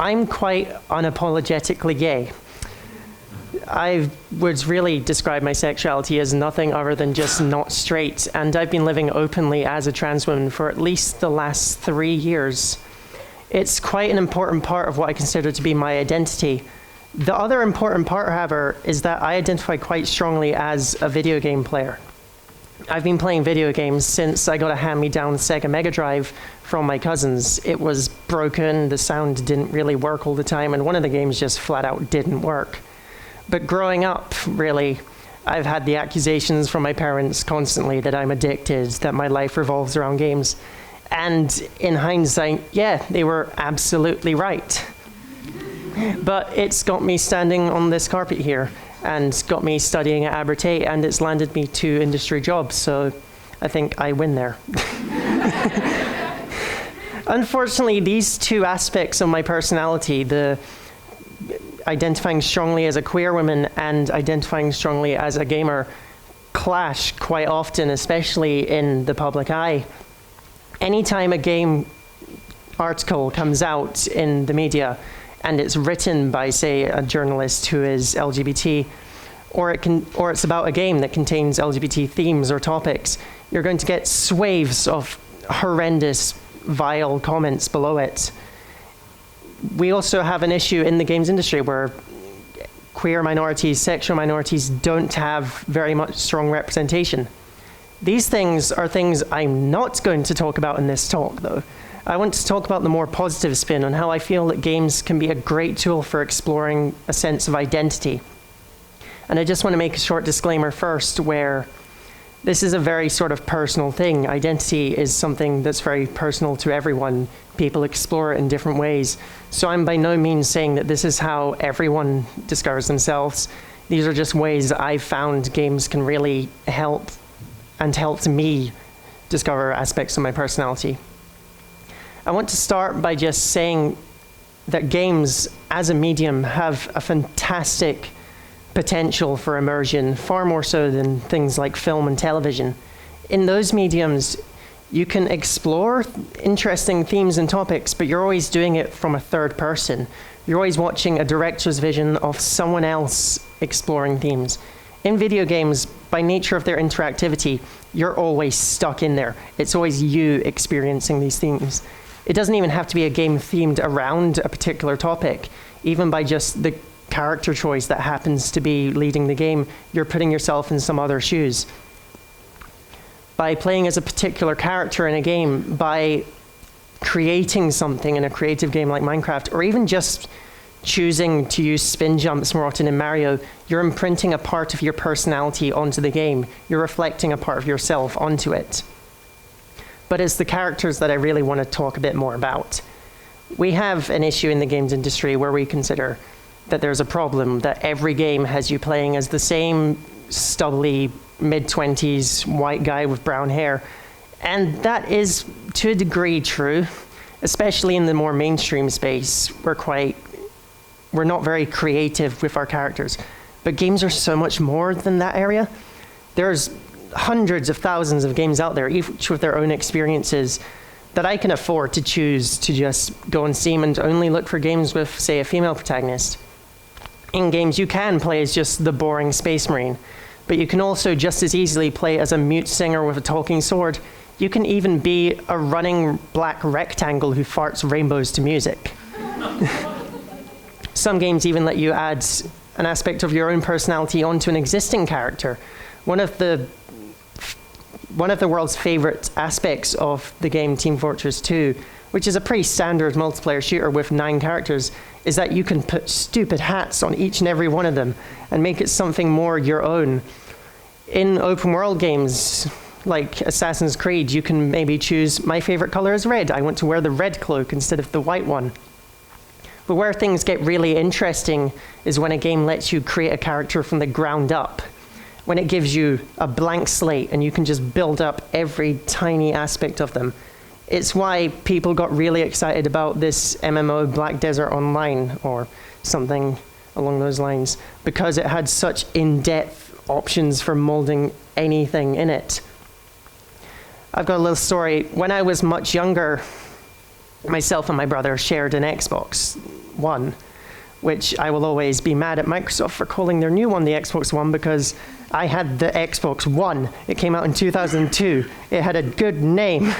I'm quite unapologetically gay. I would really describe my sexuality as nothing other than just not straight, and I've been living openly as a trans woman for at least the last 3 years. It's quite an important part of what I consider to be my identity. The other important part, however, is that I identify quite strongly as a video game player. I've been playing video games since I got a hand-me-down Sega Mega Drive from my cousins. It was broken, the sound didn't really work all the time, and one of the games just flat out didn't work. But growing up, really, I've had the accusations from my parents constantly that I'm addicted, that my life revolves around games. And in hindsight, yeah, they were absolutely right. But it's got me standing on this carpet here, and got me studying at Abertay, and it's landed me 2 industry jobs, so I think I win there. Unfortunately, these 2 aspects of my personality, the identifying strongly as a queer woman and identifying strongly as a gamer, clash quite often, especially in the public eye. Anytime a game article comes out in the media and it's written by, say, a journalist who is LGBT, or it's about a game that contains LGBT themes or topics, you're going to get swaths of horrendous, vile comments below it. We also have an issue in the games industry where queer minorities, sexual minorities don't have very much strong representation. These things are things I'm not going to talk about in this talk, though. I want to talk about the more positive spin on how I feel that games can be a great tool for exploring a sense of identity. And I just want to make a short disclaimer first, where this is a very sort of personal thing. Identity is something that's very personal to everyone. People explore it in different ways. So I'm by no means saying that this is how everyone discovers themselves. These are just ways that I've found games can really help, and helped me discover aspects of my personality. I want to start by just saying that games as a medium have a fantastic potential for immersion, far more so than things like film and television. In those mediums, you can explore interesting themes and topics, but you're always doing it from a third person. You're always watching a director's vision of someone else exploring themes. In video games, by nature of their interactivity, you're always stuck in there. It's always you experiencing these themes. It doesn't even have to be a game themed around a particular topic. Even by just the character choice that happens to be leading the game, you're putting yourself in some other shoes. By playing as a particular character in a game, by creating something in a creative game like Minecraft, or even just choosing to use spin jumps more often in Mario, you're imprinting a part of your personality onto the game. You're reflecting a part of yourself onto it. But it's the characters that I really want to talk a bit more about. We have an issue in the games industry where we consider that there's a problem, that every game has you playing as the same stubbly mid-20s white guy with brown hair. And that is, to a degree, true, especially in the more mainstream space. We're not very creative with our characters. But games are so much more than that area. There's hundreds of thousands of games out there, each with their own experiences, that I can afford to choose to just go on Steam and only look for games with, say, a female protagonist. In games, you can play as just the boring space marine, but you can also just as easily play as a mute singer with a talking sword. You can even be a running black rectangle who farts rainbows to music. Some games even let you add an aspect of your own personality onto an existing character. One of the world's favorite aspects of the game Team Fortress 2, which is a pretty standard multiplayer shooter with 9 characters, is that you can put stupid hats on each and every one of them and make it something more your own. In open world games like Assassin's Creed, you can maybe choose, my favorite color is red. I want to wear the red cloak instead of the white one. But where things get really interesting is when a game lets you create a character from the ground up. When it gives you a blank slate and you can just build up every tiny aspect of them. It's why people got really excited about this MMO Black Desert Online or something along those lines, because it had such in-depth options for molding anything in it. I've got a little story. When I was much younger, myself and my brother shared an Xbox One, which I will always be mad at Microsoft for calling their new one the Xbox One, because I had the Xbox One. It came out in 2002. It had a good name.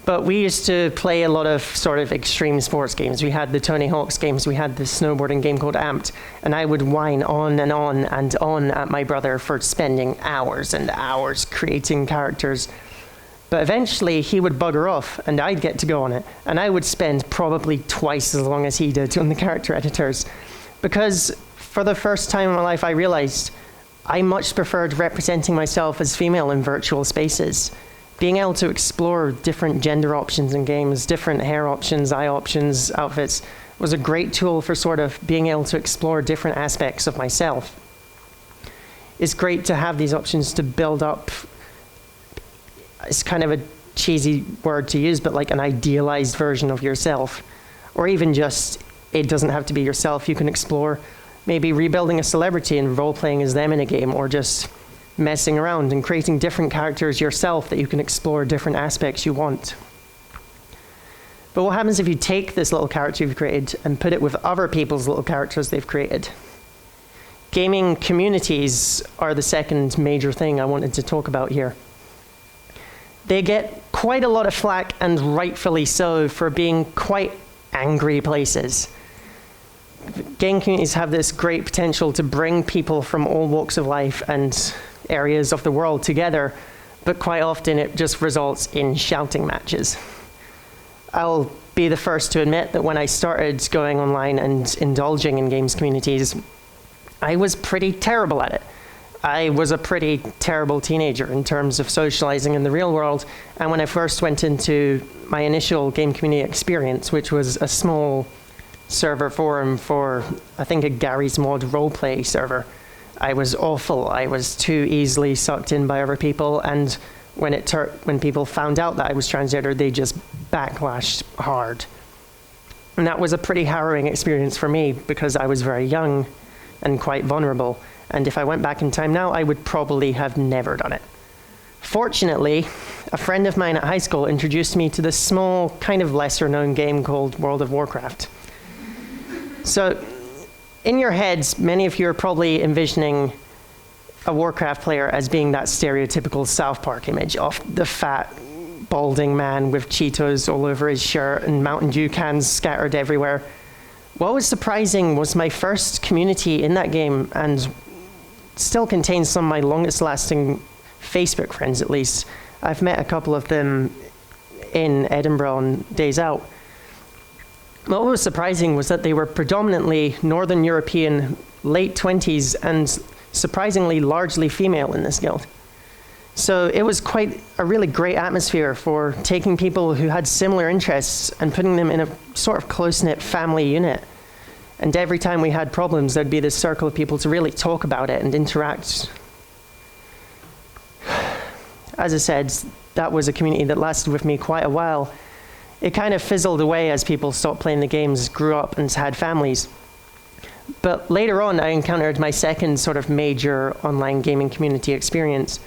But we used to play a lot of sort of extreme sports games. We had the Tony Hawk's games. We had the snowboarding game called Amped. And I would whine on and on and on at my brother for spending hours and hours creating characters. But eventually he would bugger off and I'd get to go on it. And I would spend probably twice as long as he did on the character editors. Because for the first time in my life, I realized I much preferred representing myself as female in virtual spaces. Being able to explore different gender options in games, different hair options, eye options, outfits, was a great tool for sort of being able to explore different aspects of myself. It's great to have these options to build up, it's kind of a cheesy word to use, but like an idealized version of yourself. Or even just, it doesn't have to be yourself. You can explore maybe rebuilding a celebrity and role-playing as them in a game, or just messing around and creating different characters yourself that you can explore different aspects you want. But what happens if you take this little character you've created and put it with other people's little characters they've created? Gaming communities are the second major thing I wanted to talk about here. They get quite a lot of flack, and rightfully so, for being quite angry places. Game communities have this great potential to bring people from all walks of life and areas of the world together, but quite often it just results in shouting matches. I'll be the first to admit that when I started going online and indulging in games communities, I was pretty terrible at it. I was a pretty terrible teenager in terms of socializing in the real world, and when I first went into my initial game community experience, which was a small server forum for, I think, a Gary's Mod roleplay server, I was awful. I was too easily sucked in by other people, and when people found out that I was transgender, they just backlashed hard. And that was a pretty harrowing experience for me, because I was very young and quite vulnerable. And if I went back in time now, I would probably have never done it. Fortunately, a friend of mine at high school introduced me to this small, kind of lesser-known game called World of Warcraft. So, in your heads, many of you are probably envisioning a Warcraft player as being that stereotypical South Park image of the fat, balding man with Cheetos all over his shirt and Mountain Dew cans scattered everywhere. What was surprising was my first community in that game, and still contains some of my longest lasting Facebook friends at least. I've met a couple of them in Edinburgh on days out. What was surprising was that they were predominantly Northern European, late 20s, and surprisingly largely female in this guild. So it was quite a really great atmosphere for taking people who had similar interests and putting them in a sort of close-knit family unit. And every time we had problems, there'd be this circle of people to really talk about it and interact. As I said, that was a community that lasted with me quite a while. It kind of fizzled away as people stopped playing the games, grew up, and had families. But later on, I encountered my second sort of major online gaming community experience,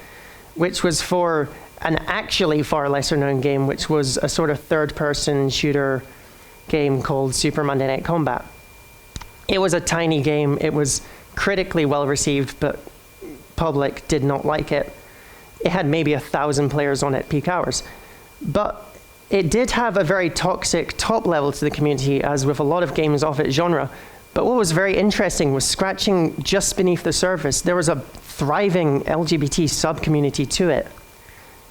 which was for an actually far lesser-known game, which was a sort of third-person shooter game called Super Monday Night Combat. It was a tiny game. It was critically well-received, but public did not like it. It had maybe 1,000 players on at peak hours. But it did have a very toxic top level to the community, as with a lot of games of its genre. But what was very interesting was scratching just beneath the surface, there was a thriving LGBT sub-community to it.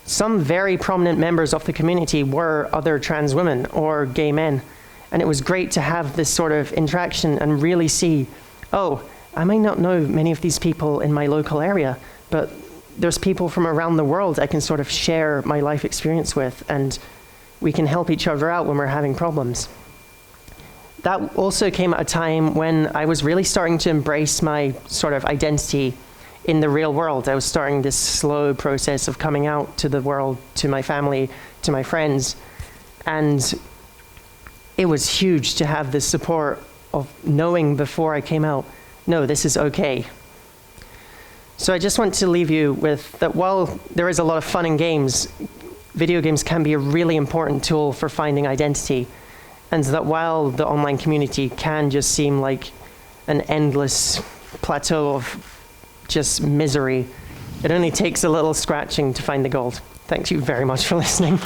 Some very prominent members of the community were other trans women or gay men. And it was great to have this sort of interaction and really see, oh, I might not know many of these people in my local area, but there's people from around the world I can sort of share my life experience with, and we can help each other out when we're having problems. That also came at a time when I was really starting to embrace my sort of identity in the real world. I was starting this slow process of coming out to the world, to my family, to my friends. And it was huge to have this support of knowing before I came out, no, this is okay. So I just want to leave you with that while there is a lot of fun in games, video games can be a really important tool for finding identity, and that while the online community can just seem like an endless plateau of just misery, it only takes a little scratching to find the gold. Thank you very much for listening.